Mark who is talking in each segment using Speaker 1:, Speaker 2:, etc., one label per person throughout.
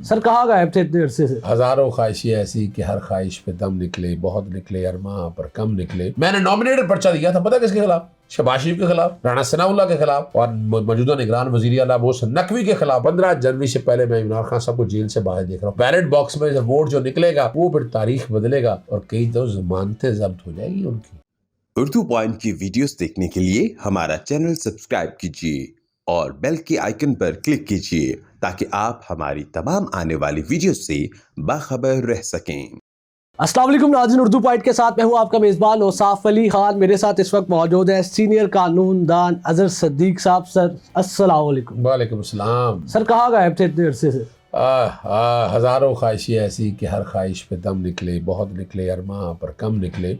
Speaker 1: Sir कहाँ गायब थे इतने अरसे से?
Speaker 2: हजारों ख्वाहिशें ऐसी कि हर ख्वाहिश पे दम निकले, बहुत निकले अरमां पर कम निकले। मैंने नॉमिनेटेड पर्चा दिया था, पता किसके खिलाफ? शहबाज शरीफ के खिलाफ, राणा सनाउल्लाह के खिलाफ और मौजूदा निगरान वजीर आला मोहसिन नकवी के खिलाफ। 15 जनवरी से पहले मैं इमरान खान साहब को जेल से बाहर देख रहा हूँ। बैलेट बॉक्स में जब वोट जो निकलेगा वो फिर तारीख बदलेगा और कई तो जमानतें जब्त हो जाएगी उनकी।
Speaker 3: उर्दू पॉइंट की वीडियोस देखने के लिए हमारा चैनल सब्सक्राइब कीजिए और बेल के आइकन पर क्लिक कीजिए ताकि आप हमारी तमाम आने वाली वीडियोस से बाखबर रह सकें।
Speaker 1: अस्सलाम वालेकुम नाज़रीन, उर्दू पॉइंट के साथ मैं हूँ आपका मेज़बान औसाफ अली खान। मेरे साथ इस वक्त मौजूद है सीनियर कानूनदान अजहर सद्दीक साहब। सर अस्सलाम वालेकुम।
Speaker 2: वालेकुम सलाम।
Speaker 1: सर कहाँ गायब थे इतने अरसे से?
Speaker 2: हजारों ख्वाहिशें ऐसी कि हर ख्वाहिश पे दम निकले, बहुत निकले अरमां पर कम निकले।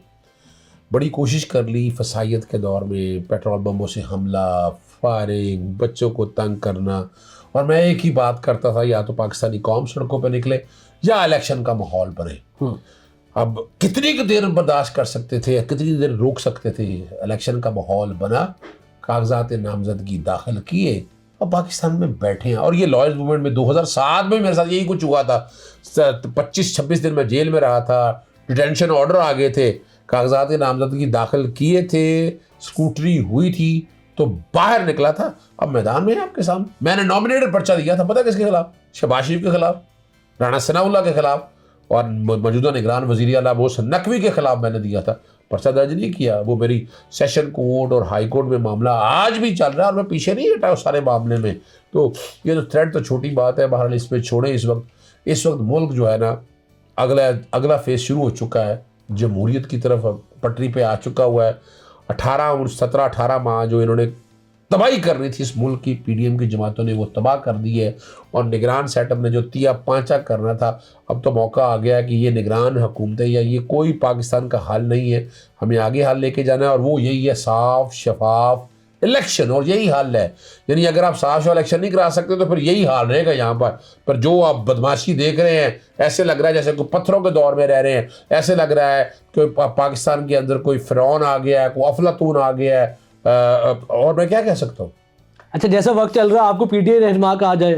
Speaker 2: बड़ी कोशिश कर ली फसाइयत के दौर में, पेट्रोल बमों से हमला, फायरिंग, बच्चों को तंग करना, और मैं एक ही बात करता था, या तो पाकिस्तानी कौम सड़कों पर निकले या इलेक्शन का माहौल बने। अब कितनी देर बर्दाश्त कर सकते थे या कितनी देर रोक सकते थे? इलेक्शन का माहौल बना, कागजात नामजदगी दाखिल किए और पाकिस्तान में बैठे हैं। और ये लॉयर्स मूवमेंट में 2007 में मेरे साथ यही कुछ हुआ था। 25-26 दिन में जेल में रहा था, डिटेंशन ऑर्डर आ गए थे, कागजात नामजदगी दाखिल किए थे, स्कूटरी हुई थी तो बाहर निकला था। अब मैदान में है आपके सामने। मैंने नॉमिनेटेड पर्चा दिया था, पता किसके खिलाफ? शहबाज शरीफ के खिलाफ, राणा सनाउल्लाह के खिलाफ और मौजूदा निगरान वजीर आला मोहसिन नकवी के खिलाफ मैंने दिया था। पर्चा दर्ज नहीं किया। वो मेरी सेशन कोर्ट और हाई कोर्ट में मामला आज भी चल रहा है और मैं पीछे नहीं हटा उस सारे मामले में। तो ये तो थ्रेड तो छोटी बात है, बहरहाल इस पर छोड़े। इस वक्त मुल्क जो है ना, अगला फेज शुरू हो चुका है, जमहूरियत की तरफ पटरी पे आ चुका हुआ है। 17-18 माह जो इन्होंने तबाही करनी थी इस मुल्क की, पीडीएम की जमातों ने वो तबाह कर दी है। और निगरान सेटअप ने जो तिया पांचा करना था, अब तो मौका आ गया कि ये निगरान हुकूमतें या ये कोई पाकिस्तान का हाल नहीं है, हमें आगे हाल लेके जाना है। और वो यही है, साफ शफाफ इलेक्शन, और यही हाल है। यानी अगर आप साफ शफाफ इलेक्शन नहीं करा सकते तो फिर यही हाल रहेगा यहाँ पर जो आप बदमाशी देख रहे हैं, ऐसे लग रहा है जैसे कोई पत्थरों के दौर में रह रहे हैं। ऐसे लग रहा है कि पाकिस्तान के अंदर कोई फिरौन आ गया है, कोई अफलातून आ गया है। और मैं क्या कह सकता हूँ?
Speaker 1: अच्छा, जैसा वक्त चल रहा है आपको पीटीआई रहनुमा कहा जाए,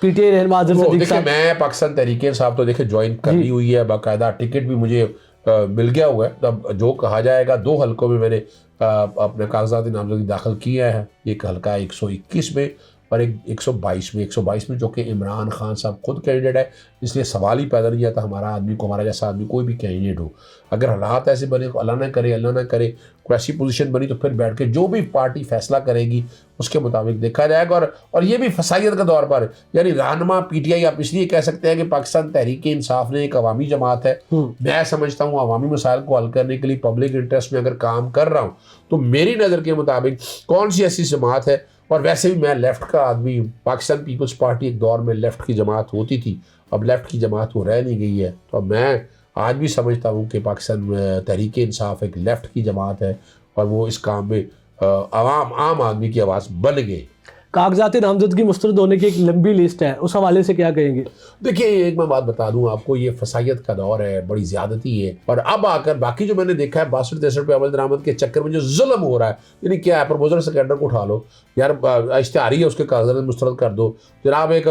Speaker 1: पीटीआई रहनुमा अजहर सद्दीक
Speaker 2: देखिए,
Speaker 1: साहब।
Speaker 2: मैं पाकिस्तान तहरीक इंसाफ तो देखिए ज्वाइन करनी हुई है, बाकायदा टिकट भी मुझे मिल गया हुआ है। तब जो कहा जाएगा, 2 हलकों में मैंने अपने कागजात नामजदगी दाखिल किया है। एक हल्का 121 में और एक 122 में। 122 में जो कि इमरान खान साहब खुद कैंडिडेट है, इसलिए सवाल ही पैदा नहीं आता हमारा आदमी को, हमारा जैसा आदमी कोई भी कैंडिडेट हो। अगर हालात ऐसे बने, अल्लाह ना करे, कोई ऐसी पोजीशन बनी तो फिर बैठ के जो भी पार्टी फैसला करेगी उसके मुताबिक देखा जाएगा। और ये भी फसाइयत के दौर पर, यानी रहनुमा पीटीआई आप इसलिए कह सकते हैं कि पाकिस्तान तहरीक इंसाफ ने एक अवामी जमात है। मैं समझता हूँ अवामी मसाइल को हल करने के लिए पब्लिक इंटरेस्ट में अगर काम कर रहा हूँ तो मेरी नज़र के मुताबिक कौन सी ऐसी जमात है। और वैसे भी मैं लेफ्ट का आदमी हूँ। पाकिस्तान पीपल्स पार्टी एक दौर में लेफ्ट की जमात होती थी, अब लेफ्ट की जमात वो रह नहीं गई है। तो अब मैं आज भी समझता हूँ कि पाकिस्तान तहरीक इंसाफ एक लेफ्ट की जमात है और वो इस काम में आम आदमी की आवाज़ बन गई।
Speaker 1: कागजात नामजदगी मुस्तरद होने की एक लंबी लिस्ट है, उस हवाले से क्या कहेंगे?
Speaker 2: देखिए, एक मैं बात बता दूं आपको, ये फसाइयत का दौर है, बड़ी ज्यादती है। और अब आकर बाकी जो मैंने देखा है 62-63 पे अमल दरामद के चक्कर में जो जुल्म हो रहा है, यानी क्या है, प्रपोजल से कैडर को उठा लो यार, इश्तिहारी है उसके कागजात मुस्तरद कर दो जनाब। एक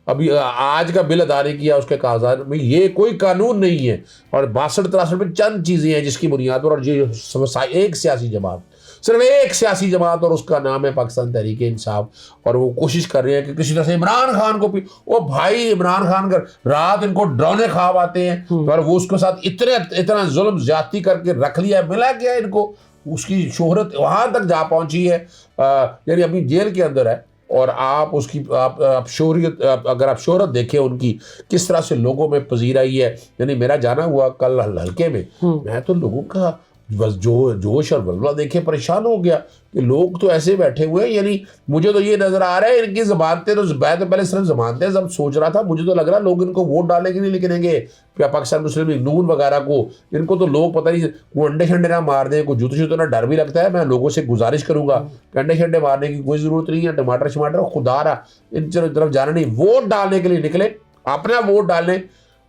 Speaker 2: अभी आज का बिल अदा नहीं किया उसके कागजात में, ये कोई कानून नहीं है। और 62-63 में चंद चीज़ें हैं जिसकी बुनियाद पर, और ये एक सियासी जमात, सिर्फ एक सियासी जमात, और उसका नाम है पाकिस्तान तहरीक इंसाफ। और वो कोशिश कर रहे हैं कि किसी तरह से इमरान खान को भी, ओ भाई इमरान खान का रात इनको डराने ख्वाब आते हैं और वो उसके साथ इतना जुल्म ज्यादती करके रख लिया है, मिला क्या इनको, उसकी शोहरत वहां तक जा पहुंची है। यानी अभी जेल के अंदर है और आप उसकी आप शोहरत, अगर आप शोहरत देखें उनकी किस तरह से लोगों में पजीर आई है। यानी मेरा जाना हुआ कल हल्के में, मैं तो लोगों का बस जोश और वल्वा देखे परेशान हो गया कि लोग तो ऐसे बैठे हुए हैं। यानी मुझे तो ये नजर आ रहा है इनकी जमानतें तो पहले सिर्फ जमानतें जब सोच रहा था, मुझे तो लग रहा लोग इनको वोट डालने के लिए लिखेंगे पाकिस्तान मुस्लिम लीग नून वगैरह को। इनको तो लोग पता नहीं वो अंडे शंडे ना मार दें, कोई जूते शूते ना, डर भी लगता है। मैं लोगों से गुजारिश करूंगा कि अंडे शंडे मारने की कोई जरूरत नहीं है, टमाटर शमाटर खुदा रहा इन तरफ जाना नहीं, वोट डालने के लिए निकले, अपना वोट डालें।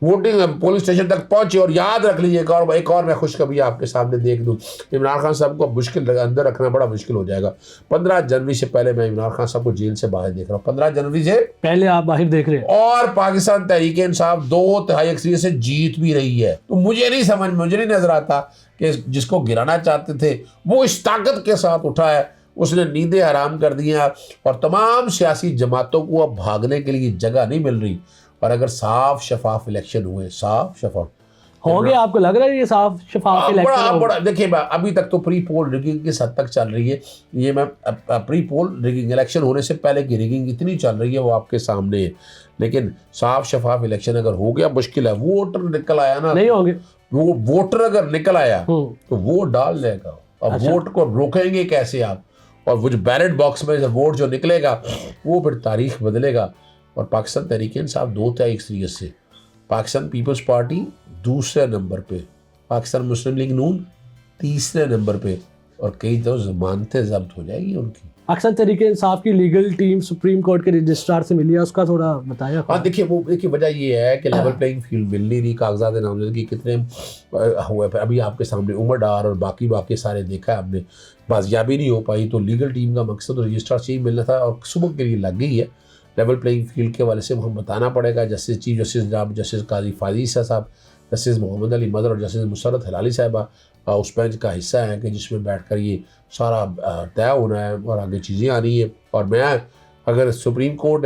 Speaker 2: वोटिंग पोलिंग स्टेशन तक पहुंचे। और याद रख लीजिए एक और मैं खुशखबरी आपके सामने देख दूं, इमरान खान साहब को मुश्किल अंदर रखना बड़ा मुश्किल हो जाएगा। 15 जनवरी से पहले मैं इमरान खान साहब को जेल से बाहर देख रहा हूँ। 15 जनवरी से
Speaker 1: पहले आप बाहर देख रहे हैं।
Speaker 2: और पाकिस्तान तहरीक इंसाफ 2/3 अक्सरियत से जीत भी रही है। तो मुझे नहीं नजर आता कि जिसको गिराना चाहते थे वो इस ताकत के साथ उठा है, उसने नींदें हराम कर दिया और तमाम सियासी जमातों को अब भागने के लिए जगह नहीं मिल रही। और अगर साफ शफाफ इलेक्शन हुए, साफ शफाफ
Speaker 1: हो गया, आपको लग रहा है ये साफ शफाफ इलेक्शन?
Speaker 2: बड़ा देखिए, अभी तक तो प्री पोल रिगिंग किस हद तक चल रही है, ये मैं प्री पोल रिगिंग इलेक्शन होने से पहले की रिगिंग इतनी चल रही है वो आपके सामने है। लेकिन साफ शफाफ इलेक्शन अगर हो गया, मुश्किल है। वोटर निकल आया ना,
Speaker 1: नहीं होंगे
Speaker 2: वो वोटर अगर निकल आया तो वोट डाल देगा। अब
Speaker 1: अच्छा।
Speaker 2: वोट को रोकेंगे कैसे आप? और वो जो बैलेट बॉक्स में वोट जो निकलेगा वो फिर तारीख बदलेगा। और पाकिस्तान तहरीक इंसाफ 2/3 अक्सरियत से, पाकिस्तान पीपल्स पार्टी दूसरे नंबर पे, पाकिस्तान मुस्लिम लीग नून तीसरे नंबर पे, और कई तो जमानतें जब्त हो जाएगी उनकी।
Speaker 1: पाकिस्तान तहरीक इंसाफ की लीगल टीम सुप्रीम कोर्ट के रजिस्ट्रार से मिली है, उसका थोड़ा बताया।
Speaker 2: हाँ देखिए वजह ये है कि लेवल प्लेइंग फील्ड मिल नहीं रही। कागजात नामजदगी कितने हुए, अभी आपके सामने उमर डार और बाकी सारे देखा है हमने, बाजियाबी नहीं हो पाई। तो लीगल टीम का मकसद रजिस्ट्रार से ही मिलना था और सुबह के लिए लग गई है। लेवल प्लेइंग फील्ड के वाले से हम बताना पड़ेगा। चीफ जस्टिस जनाब जस्टिस काजी फाजी साहब, जस्टिस मोहम्मद अली मदर और जस्टिस मुसरत हिलाली साहिबा उस बेंच का हिस्सा है कि जिसमें बैठकर ये सारा तय होना है और आगे चीज़ें आ रही है। और मैं अगर सुप्रीम कोर्ट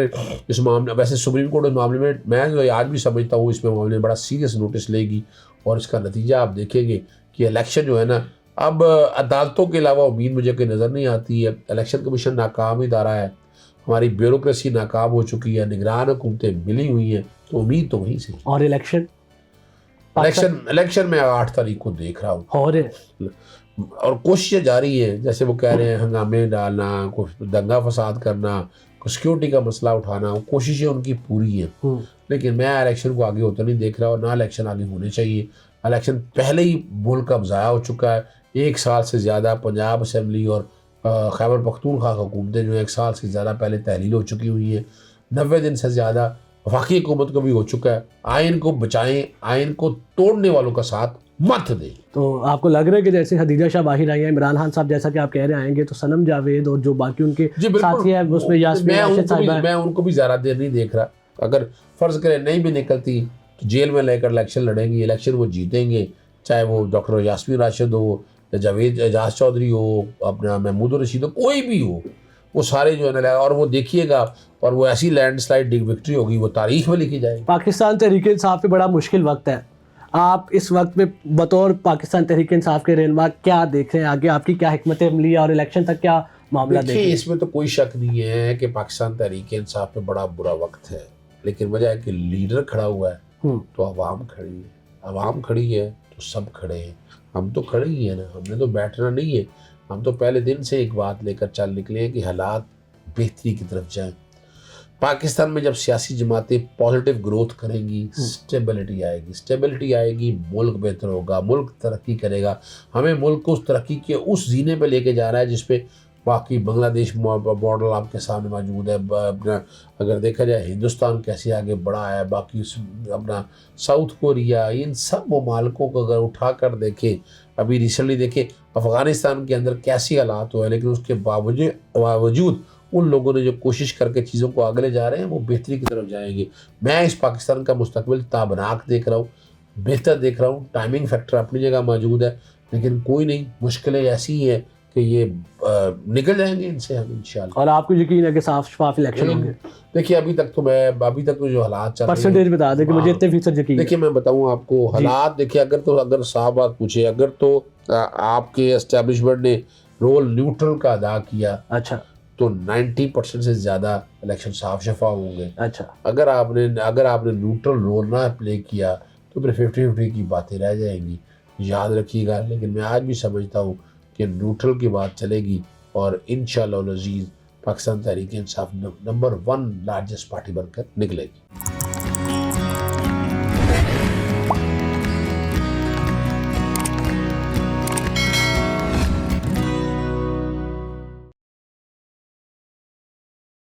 Speaker 2: इस मामले, वैसे सुप्रीम कोर्ट इस मामले में मैं जो आज भी समझता हूँ इसमें मामले में बड़ा सीरियस नोटिस लेगी और इसका नतीजा आप देखेंगे कि इलेक्शन जो है ना, अब अदालतों के अलावा उम्मीद मुझे कोई नज़र नहीं आती है। इलेक्शन कमीशन नाकाम इदारा है, हमारी ब्यूरोक्रेसी नाकाम हो चुकी है, निगरान हुकूमतें मिली हुई हैं, तो उम्मीद तो वहीं से।
Speaker 1: और इलेक्शन
Speaker 2: में 8 तारीख को देख रहा हूँ और कोशिशें जारी है। जैसे वो कह रहे हैं हंगामे डालना, कुछ दंगा फसाद करना, कुछ सिक्योरिटी का मसला उठाना, वो कोशिशें उनकी पूरी हैं। लेकिन मैं इलेक्शन को आगे होता नहीं देख रहा और ना इलेक्शन आगे होने चाहिए। इलेक्शन पहले ही मुल्क का ज़ाया हो चुका है। 1 साल से ज़्यादा पंजाब असम्बली और खैबर पख्तूनख्वा हुकूमतें जो 1 साल से ज़्यादा पहले तहलील हो चुकी हुई है। 90 दिन से ज़्यादा वफाकी हुकूमत को भी हो चुका है। आइन को बचाएं, आइन को तोड़ने वालों का साथ मत दें।
Speaker 1: तो आपको लग रहा है कि जैसे खदीजा शाह बाहिर आई है, इमरान खान साहब जैसा कि आप कह रहे आएंगे, तो सनम जावेद और जो बाकी उनके साथी हैं उसमें यास्मीन राशिद साहिबा,
Speaker 2: मैं उनको भी ज़्यादा देर नहीं देख रहा। अगर फ़र्ज़ करें नहीं भी निकलती तो जेल में लेकर इलेक्शन लड़ेंगी, इलेक्शन वो जीतेंगे, चाहे वो डॉक्टर यास्मीन राशिद हो, जावेद एजाज चौधरी हो, अपना महमूद रशीद हो, कोई भी हो, वो सारे जो है ना, और वो देखिएगा और वो ऐसी लैंडस्लाइड विक्ट्री होगी, वो तारीख में लिखी जाएगी।
Speaker 1: पाकिस्तान तहरीक इंसाफ पे बड़ा मुश्किल वक्त है। आप इस वक्त में बतौर पाकिस्तान तहरीक इंसाफ के रहनुमा क्या देख रहे हैं, आगे आपकी क्या हिकमत अमली है और इलेक्शन तक क्या मामला देख रहे हैं?
Speaker 2: इसमें तो कोई शक नहीं है कि पाकिस्तान तहरीक इंसाफ पे बड़ा बुरा वक्त है, लेकिन वजह है कि लीडर खड़ा हुआ है तो आवाम खड़ी है, आवाम खड़ी है तो सब खड़े हैं। हम तो खड़े ही हैं ना, हमने तो बैठना नहीं है। हम तो पहले दिन से एक बात लेकर चल निकले हैं कि हालात बेहतरी की तरफ जाएं। पाकिस्तान में जब सियासी जमातें पॉजिटिव ग्रोथ करेंगी, स्टेबिलिटी आएगी, मुल्क बेहतर होगा, मुल्क तरक्की करेगा। हमें मुल्क को उस तरक्की के उस जीने पे लेके जा रहा है जिसपे बाकी बांग्लादेश मॉडल आपके सामने मौजूद है। अपना अगर देखा जाए हिंदुस्तान कैसे आगे बढ़ा है, बाकी अपना साउथ कोरिया, इन सब ममालिकों को अगर उठा कर देखें, अभी रिसेंटली देखें अफ़गानिस्तान के अंदर कैसी हालात हुए, लेकिन उसके बावजूद उन लोगों ने जो कोशिश करके चीज़ों को आगे ले जा रहे हैं वो बेहतरी की तरफ जाएंगे। मैं इस पाकिस्तान का मुस्तकबिल ताबनाक देख रहा हूँ, बेहतर देख रहा हूँ। टाइमिंग फैक्टर अपनी जगह मौजूद है, लेकिन कोई नहीं, मुश्किलें ऐसी हैं कि ये निकल जाएंगे इनसे हम इंशाल्लाह।
Speaker 1: और आपको यकीन है कि साफ शफाफ इलेक्शन होंगे?
Speaker 2: देखिए अभी तक तो जो हालात चल रहे हैं,
Speaker 1: परसेंटेज बता दें कि मुझे इतने फीसद यकीन है।
Speaker 2: देखिए मैं बताऊं आपको हालात, देखिए अगर साफ बात पूछे, अगर तो आपके एस्टेब्लिशमेंट ने रोल न्यूट्रल का अदा किया,
Speaker 1: अच्छा,
Speaker 2: तो 90% से ज़्यादा इलेक्शन साफ शफा होंगे।
Speaker 1: अच्छा,
Speaker 2: अगर आपने न्यूट्रल रोल ना प्ले किया तो फिर 50-50 की बातें रह जाएंगी, याद रखिएगा। लेकिन मैं आज भी समझता हूँ कि न्यूट्रल की बात चलेगी और इंशाअल्लाह अज़ीज़ Pakistan Tehreek Insaf number 1 largest party बनकर निकलेगी।